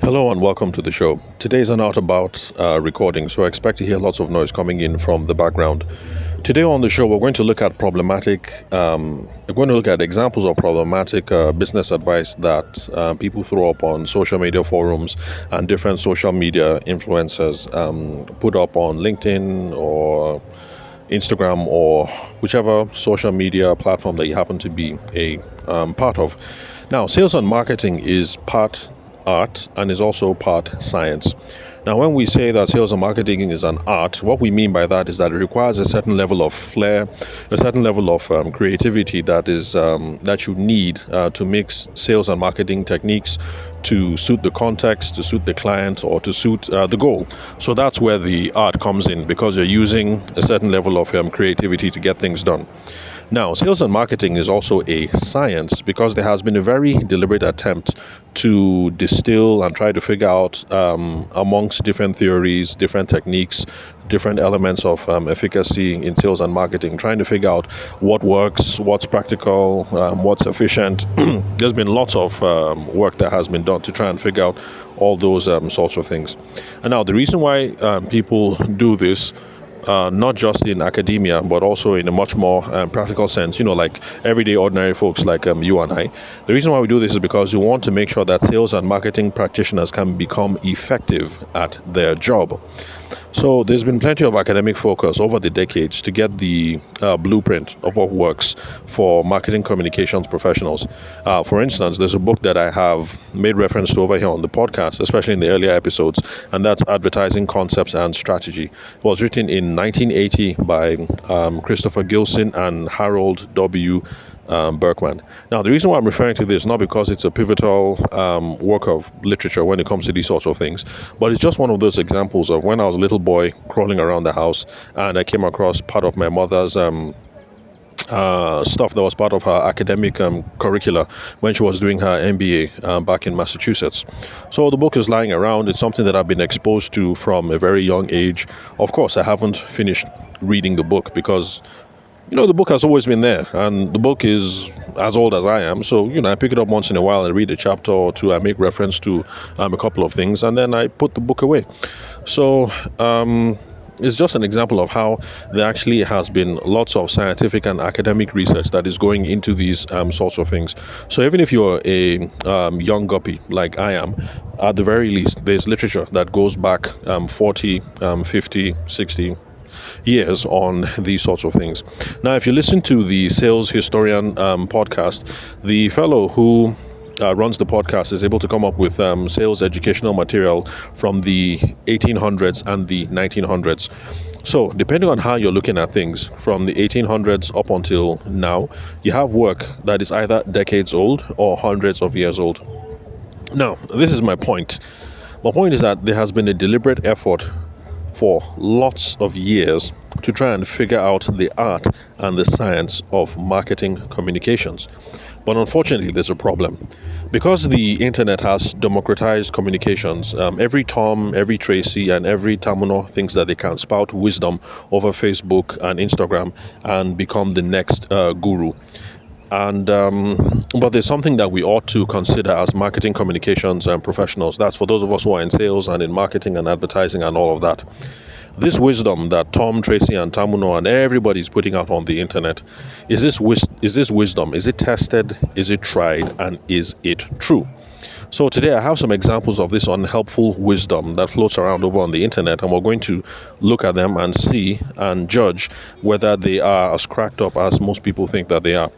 Hello and welcome to the show. Today is an out about recording, so I expect to hear lots of noise coming in from the background. Today on the show, we're going to look at we're going to look at examples of problematic business advice that people throw up on social media forums and different social media influencers put up on LinkedIn or Instagram or whichever social media platform that you happen to be a part of. Now, sales and marketing is part art and is also part science. Now, when we say that sales and marketing is an art, what we mean by that is that it requires a certain level of flair, a certain level of creativity that you need to mix sales and marketing techniques to suit the context, to suit the client, or to suit the goal. So that's where the art comes in, because you're using a certain level of creativity to get things done. Now, sales and marketing is also a science because there has been a very deliberate attempt to distill and try to figure out amongst different theories, different techniques, different elements of efficacy in sales and marketing, trying to figure out what works, what's practical, what's efficient. There's been lots of work that has been done to try and figure out all those sorts of things. And now the reason why people do this, not just in academia, but also in a much more practical sense, like everyday ordinary folks like you and I. The reason why we do this is because we want to make sure that sales and marketing practitioners can become effective at their job. So there's been plenty of academic focus over the decades to get the blueprint of what works for marketing communications professionals. For instance, there's a book that I have made reference to over here on the podcast, especially in the earlier episodes, and that's Advertising Concepts and Strategy. It was written in 1980 by Christopher Gilson and Harold W. Berkman. Now, the reason why I'm referring to this, not because it's a pivotal work of literature when it comes to these sorts of things, but it's just one of those examples of when I was a little boy crawling around the house and I came across part of my mother's stuff that was part of her academic curricula when she was doing her MBA back in Massachusetts. So the book is lying around. It's something that I've been exposed to from a very young age. Of course, I haven't finished reading the book because the book has always been there, and the book is as old as I am. So, I pick it up once in a while and read a chapter or two. I make reference to a couple of things, and then I put the book away. So, it's just an example of how there actually has been lots of scientific and academic research that is going into these sorts of things. So even if you're a young guppy like I am, at the very least, there's literature that goes back 40, 50, 60 years on these sorts of things. Now, if you listen to the Sales Historian podcast, the fellow who runs the podcast is able to come up with sales educational material from the 1800s and the 1900s. So, depending on how you're looking at things, from the 1800s up until now, you have work that is either decades old or hundreds of years old. Now, this is my point. My point is that there has been a deliberate effort for lots of years to try and figure out the art and the science of marketing communications. But unfortunately, there's a problem. Because the internet has democratized communications, every Tom, every Tracy, and every Tamuno thinks that they can spout wisdom over Facebook and Instagram and become the next guru. And but there's something that we ought to consider as marketing communications professionals. That's for those of us who are in sales and in marketing and advertising and all of that. This wisdom that Tom, Tracy, and Tamuno and everybody's putting out on the internet, is this wisdom? Is it tested? Is it tried? And is it true? So today I have some examples of this unhelpful wisdom that floats around over on the internet, and we're going to look at them and see and judge whether they are as cracked up as most people think that they are.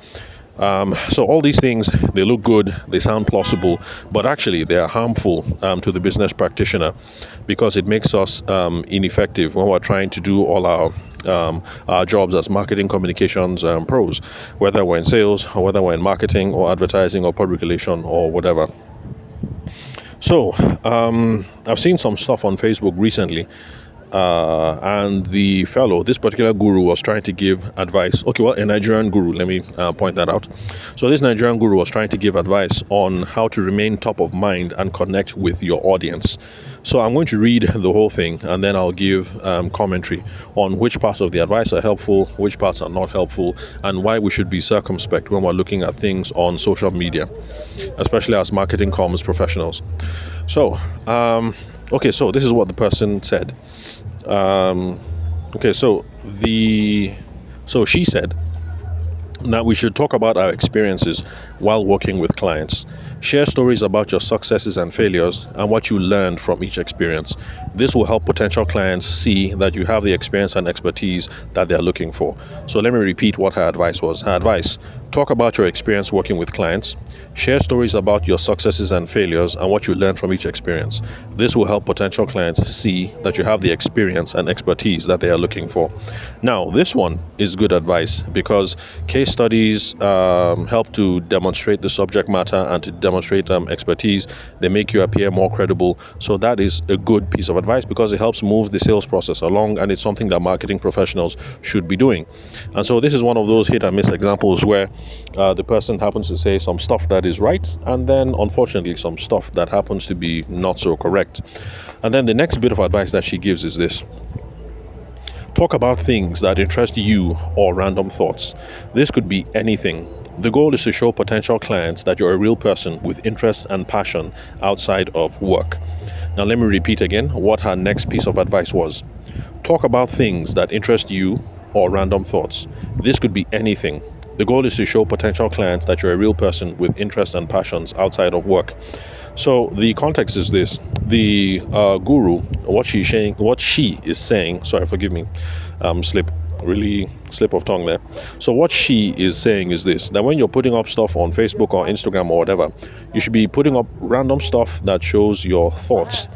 So all these things, they look good, they sound plausible, but actually they are harmful to the business practitioner because it makes us ineffective when we're trying to do all our jobs as marketing communications pros, whether we're in sales or whether we're in marketing or advertising or public relation or whatever. So I've seen some stuff on Facebook recently and the fellow, this particular guru, was trying to give advice. Okay, well, a Nigerian guru, let me point that out. So this Nigerian guru was trying to give advice on how to remain top of mind and connect with your audience. So I'm going to read the whole thing, and then I'll give commentary on which parts of the advice are helpful, which parts are not helpful, and why we should be circumspect when we're looking at things on social media, especially as marketing comms professionals. So, okay, so this is what the person said. Okay, so she said that we should talk about our experiences while working with clients. Share stories about your successes and failures and what you learned from each experience. This will help potential clients see that you have the experience and expertise that they're looking for. So let me repeat what her advice was. Her advice: talk about your experience working with clients. Share stories about your successes and failures and what you learned from each experience. This will help potential clients see that you have the experience and expertise that they are looking for. Now, this one is good advice because case studies help to demonstrate the subject matter and to demonstrate expertise. They make you appear more credible. So that is a good piece of advice because it helps move the sales process along, and it's something that marketing professionals should be doing. And so this is one of those hit and miss examples where the person happens to say some stuff that is right, and then unfortunately some stuff that happens to be not so correct. And then the next bit of advice that she gives is this: talk about things that interest you or random thoughts. This could be anything. The goal is to show potential clients that you're a real person with interest and passion outside of work. Now let me repeat again what her next piece of advice was. Talk about things that interest you or random thoughts. This could be anything. The goal is to show potential clients that you're a real person with interests and passions outside of work. So the context is this: the guru, what she is saying. Sorry, forgive me, slip of tongue there. So what she is saying is this: that when you're putting up stuff on Facebook or Instagram or whatever, you should be putting up random stuff that shows your thoughts.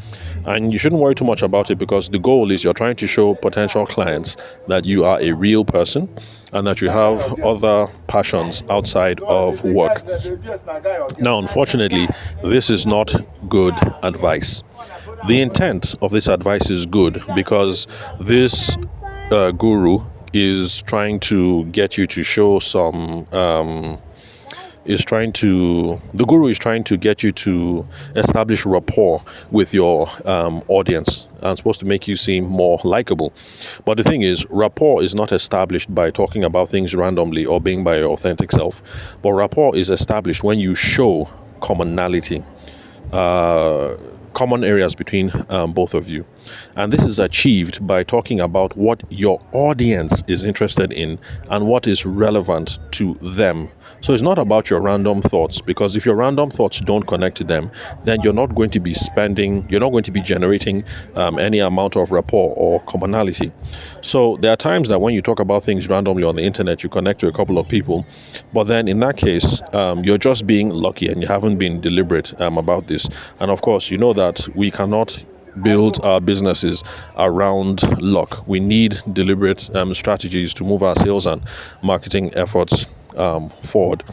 And you shouldn't worry too much about it because the goal is you're trying to show potential clients that you are a real person and that you have other passions outside of work. Now, unfortunately, this is not good advice. The intent of this advice is good because this guru is trying to get you to show some the guru is trying to get you to establish rapport with your audience, and supposed to make you seem more likable. But the thing is, rapport is not established by talking about things randomly or being by your authentic self, but rapport is established when you show commonality, common areas between both of you. And this is achieved by talking about what your audience is interested in and what is relevant to them. So it's not about your random thoughts, because if your random thoughts don't connect to them, then you're not going to be generating any amount of rapport or commonality. So there are times that when you talk about things randomly on the internet, you connect to a couple of people, but then in that case, you're just being lucky and you haven't been deliberate about this. And of course, you know that we cannot build our businesses around luck. We need deliberate strategies to move our sales and marketing efforts forward.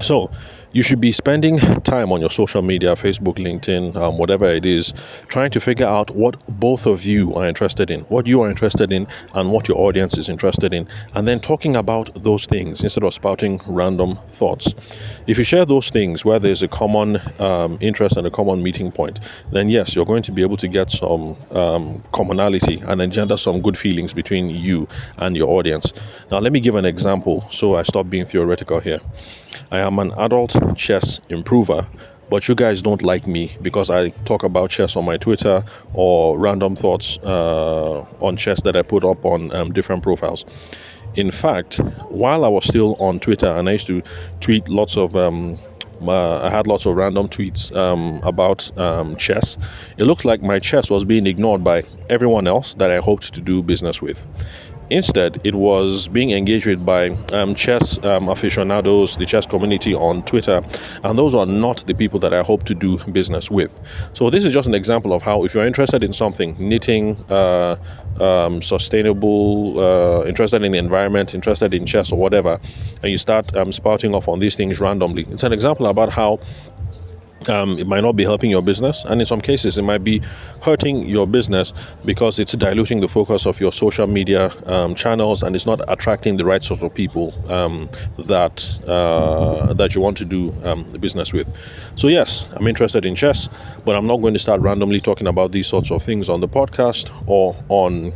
So you should be spending time on your social media, Facebook, LinkedIn, whatever it is, trying to figure out what both of you are interested in, what you are interested in, and what your audience is interested in, and then talking about those things instead of spouting random thoughts. If you share those things where there's a common interest and a common meeting point, then yes, you're going to be able to get some commonality and engender some good feelings between you and your audience. Now, let me give an example so I stop being theoretical here. I am an adult chess improver, but you guys don't like me because I talk about chess on my Twitter or random thoughts on chess that I put up on different profiles. In fact, while I was still on Twitter and I used to tweet lots of I had lots of random tweets about chess, it looked like my chess was being ignored by everyone else that I hoped to do business with. Instead, it was being engaged with by chess aficionados, the chess community on Twitter, and those are not the people that I hope to do business with. So this is just an example of how, if you're interested in something, knitting, sustainable, interested in the environment, interested in chess or whatever, and you start spouting off on these things randomly, it's an example about how It might not be helping your business, and in some cases it might be hurting your business because it's diluting the focus of your social media channels, and it's not attracting the right sort of people that you want to do the business with. So yes, I'm interested in chess, but I'm not going to start randomly talking about these sorts of things on the podcast or on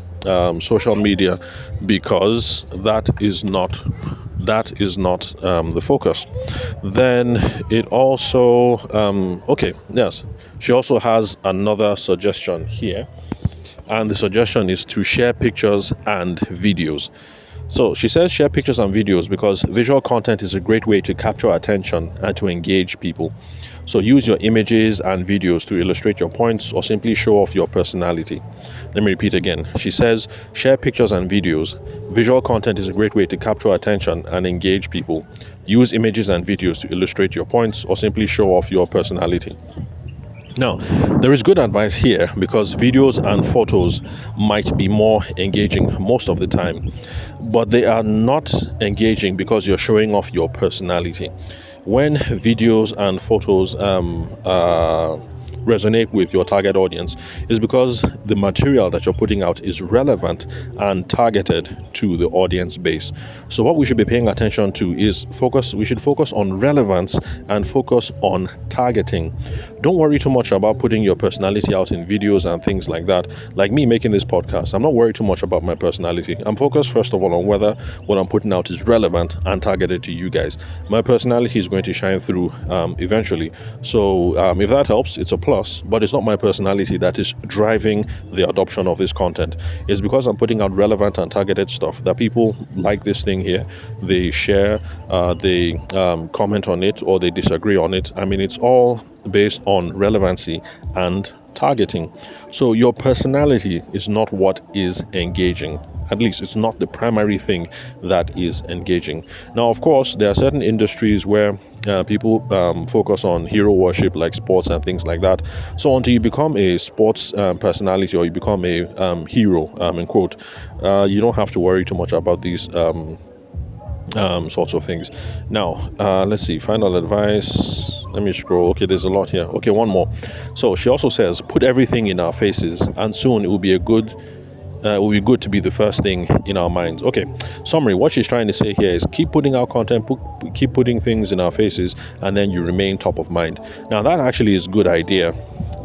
social media, because that is not the focus. Then it also, okay, yes, she also has another suggestion here, and the suggestion is to share pictures and videos. So she says share pictures and videos because visual content is a great way to capture attention and to engage people. So use your images and videos to illustrate your points or simply show off your personality. Let me repeat again. She says share pictures and videos. Visual content is a great way to capture attention and engage people. Use images and videos to illustrate your points or simply show off your personality. Now, there is good advice here because videos and photos might be more engaging most of the time, but they are not engaging because you're showing off your personality. When videos and photos resonate with your target audience is because the material that you're putting out is relevant and targeted to the audience base. So what we should be paying attention to is we should focus on relevance and focus on targeting. Don't worry too much about putting your personality out in videos and things like that. Like me making this podcast, I'm not worried too much about my personality. I'm focused first of all on whether what I'm putting out is relevant and targeted to you guys. My personality is going to shine through eventually. So if that helps, it's a plus, but it's not my personality that is driving the adoption of this content. It's because I'm putting out relevant and targeted stuff that people like this thing here. They share, they comment on it, or they disagree on it. I mean, it's all based on relevancy and targeting. So your personality is not what is engaging. At least it's not the primary thing that is engaging. Now, of course, there are certain industries where people focus on hero worship, like sports and things like that. So until you become a sports personality, or you become a hero, in quote, you don't have to worry too much about these sorts of things. Now, let's see, final advice. Let me scroll. Okay, there's a lot here. Okay, one more. So she also says, put everything in our faces, and soon it will be good to be the first thing in our minds. Okay, summary. What she's trying to say here is keep putting out content, keep putting things in our faces, and then you remain top of mind. Now, that actually is a good idea.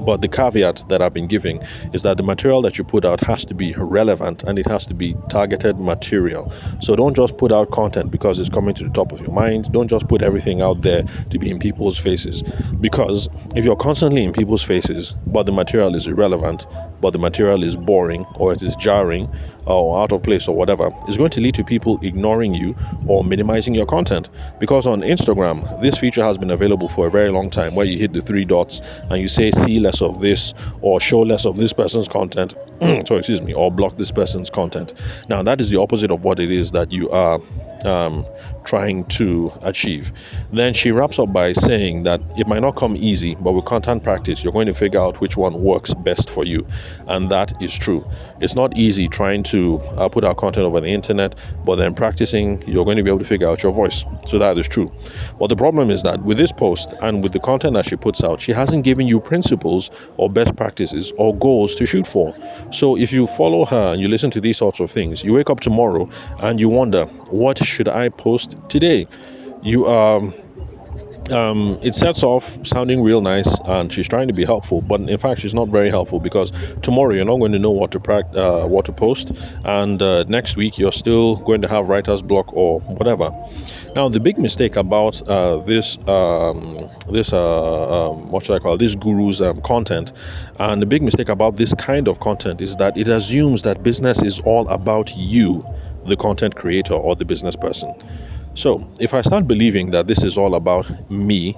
But the caveat that I've been giving is that the material that you put out has to be relevant and it has to be targeted material. So don't just put out content because it's coming to the top of your mind. Don't just put everything out there to be in people's faces. Because if you're constantly in people's faces, but the material is irrelevant, but the material is boring, or it is jarring, or out of place, or whatever, it's going to lead to people ignoring you or minimizing your content. Because on Instagram, this feature has been available for a very long time, where you hit the three dots and you say see less of this, or show less of this person's content or block this person's content. Now, that is the opposite of what it is that you are trying to achieve. Then she wraps up by saying that it might not come easy, but with content practice, you're going to figure out which one works best for you. And that is true. It's not easy trying to put out content over the internet, but then practicing, you're going to be able to figure out your voice. So that is true. But the problem is that with this post and with the content that she puts out, she hasn't given you principles or best practices or goals to shoot for. So if you follow her and you listen to these sorts of things, you wake up tomorrow and you wonder, what should I post today? It sets off sounding real nice, and she's trying to be helpful, but in fact she's not very helpful, because tomorrow you're not going to know what to post, and next week you're still going to have writer's block or whatever. Now, the big mistake about this guru's content, and the big mistake about this kind of content, is that it assumes that business is all about you, the content creator or the business person. So if I start believing that this is all about me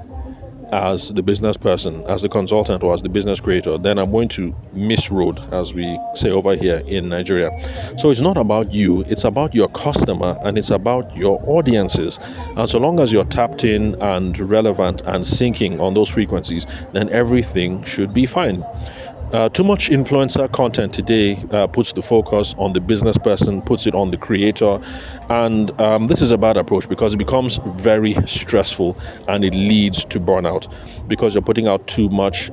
as the business person, as the consultant, or as the business creator, then I'm going to miss road, as we say over here in Nigeria. So it's not about you, it's about your customer, and it's about your audiences. And so long as you're tapped in and relevant and syncing on those frequencies, then everything should be fine. Too much influencer content today puts the focus on the business person, puts it on the creator, and this is a bad approach because it becomes very stressful and it leads to burnout because you're putting out too much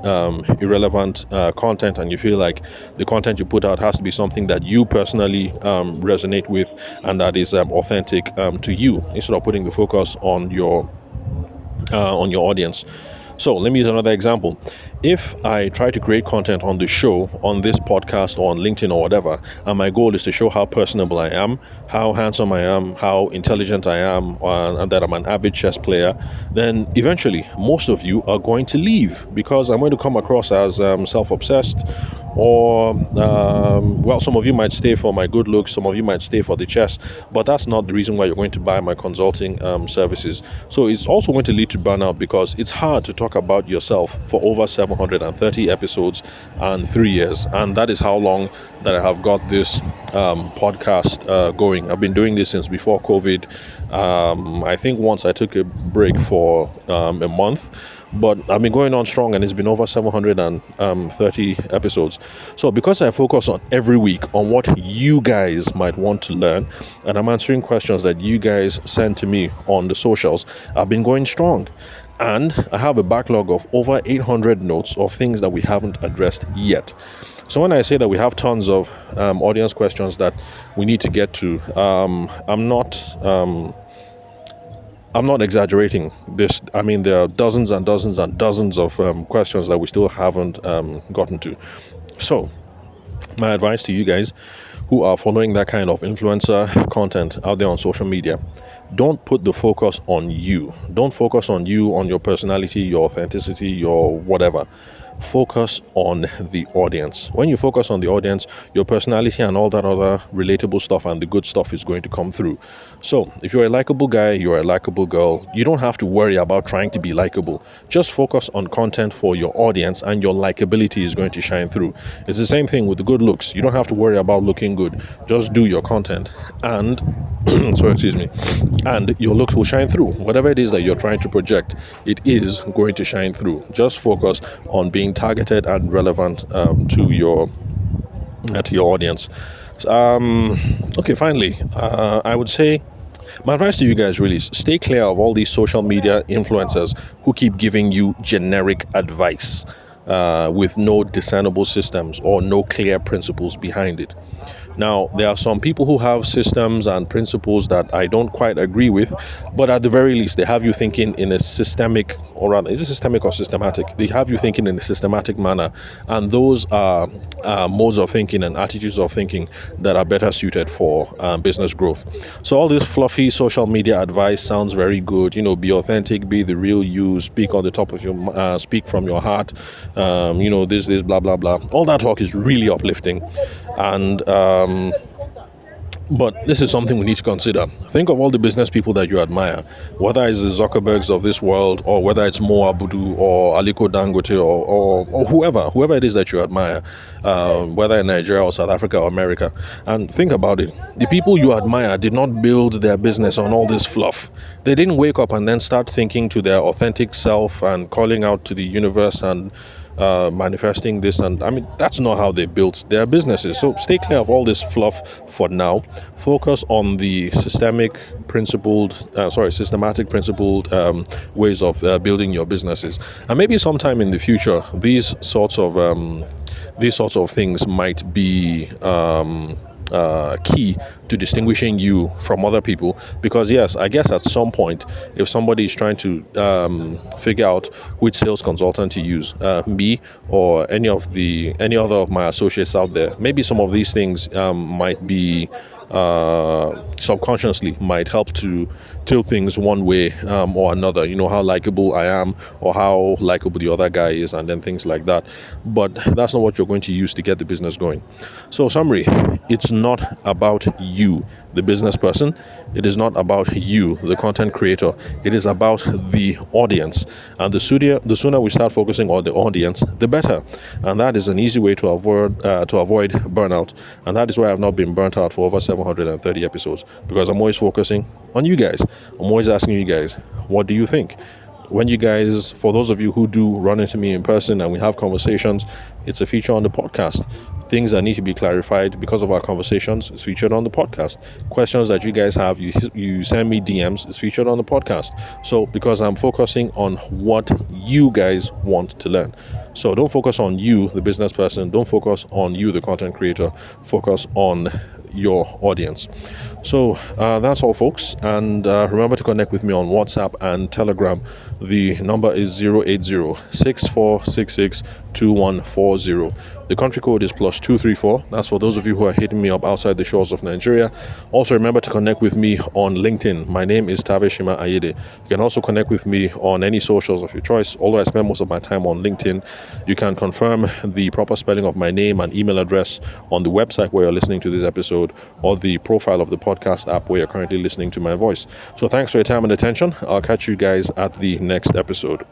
irrelevant content, and you feel like the content you put out has to be something that you personally resonate with and that is authentic to you, instead of putting the focus on your audience. So let me use another example. If I try to create content on the show, on this podcast, or on LinkedIn or whatever, and my goal is to show how personable I am, how handsome I am, how intelligent I am, and that I'm an avid chess player, then eventually most of you are going to leave because I'm going to come across as self-obsessed, or well, some of you might stay for my good looks, some of you might stay for the chess, but that's not the reason why you're going to buy my consulting services. So it's also going to lead to burnout because it's hard to talk about yourself for over 730 episodes and 3 years, and that is how long that I have got this podcast going. I've been doing this since before COVID. I think once I took a break for a month, but I've been going on strong, and it's been over 730 episodes. So because I focus on every week on what you guys might want to learn, and I'm answering questions that you guys send to me on the socials, I've been going strong. And I have a backlog of over 800 notes of things that we haven't addressed yet. So when I say that we have tons of audience questions that we need to get to, I'm not exaggerating this. I mean, there are dozens and dozens and dozens of questions that we still haven't gotten to. So, my advice to you guys who are following that kind of influencer content out there on social media, don't put the focus on you. Don't focus on you, on your personality, your authenticity, your whatever. Focus on the audience. When you focus on the audience, your personality and all that other relatable stuff and the good stuff is going to come through. So if you're a likable guy, you're a likable girl, you don't have to worry about trying to be likable. Just focus on content for your audience and your likability is going to shine through. It's the same thing with the good looks. You don't have to worry about looking good. Just do your content and and your looks will shine through. Whatever it is that you're trying to project, it is going to shine through. Just focus on being targeted and relevant to your audience. Okay, finally, I would say my advice to you guys really is stay clear of all these social media influencers who keep giving you generic advice with no discernible systems or no clear principles behind it. Now, there are some people who have systems and principles that I don't quite agree with, but at the very least, they have you thinking in a systemic, or rather, is it systemic or systematic? They have you thinking in a systematic manner, and those are modes of thinking and attitudes of thinking that are better suited for business growth. So all this fluffy social media advice sounds very good. Be authentic, be the real you, speak on the top of your, speak from your heart. This, blah, blah, blah. All that talk is really uplifting, and but this is something we need to consider. Think of all the business people that you admire, whether it's the Zuckerbergs of this world, or whether it's Mo Abudu or Aliko Dangote or whoever it is that you admire, whether in Nigeria or South Africa or America. And think about it. The people you admire did not build their business on all this fluff. They didn't wake up and then start thinking to their authentic self and calling out to the universe and manifesting this, and I mean that's not how they built their businesses. So stay clear of all this fluff for now. Focus on the systematic principled ways of building your businesses, and maybe sometime in the future these sorts of things might be key to distinguishing you from other people. Because yes, I guess at some point, if somebody is trying to figure out which sales consultant to use, me or any other of my associates out there, maybe some of these things might be subconsciously might help to tilt things one way or another. How likable I am or how likable the other guy is, and then things like that. But that's not what you're going to use to get the business going. So summary, it's not about you, the business person. It is not about you, the content creator. It is about the audience. And the sooner we start focusing on the audience, the better. And that is an easy way to avoid burnout. And that is why I've not been burnt out for over 730 episodes, because I'm always focusing on you guys. I'm always asking you guys, what do you think? When you guys, for those of you who do run into me in person and we have conversations, it's a feature on the podcast. Things that need to be clarified because of our conversations is featured on the podcast. Questions that you guys have, you send me DMs, is featured on the podcast. So because I'm focusing on what you guys want to learn. So don't focus on you, the business person. Don't focus on you, the content creator. Focus on your audience. So that's all, folks. And remember to connect with me on WhatsApp and Telegram. The number is 080-6466-2140. The country code is +234. That's for those of you who are hitting me up outside the shores of Nigeria. Also, remember to connect with me on LinkedIn. My name is Taveshima Ayede. You can also connect with me on any socials of your choice. Although I spend most of my time on LinkedIn, you can confirm the proper spelling of my name and email address on the website where you're listening to this episode, or the profile of the podcast app where you're currently listening to my voice. So thanks for your time and attention. I'll catch you guys at the next episode.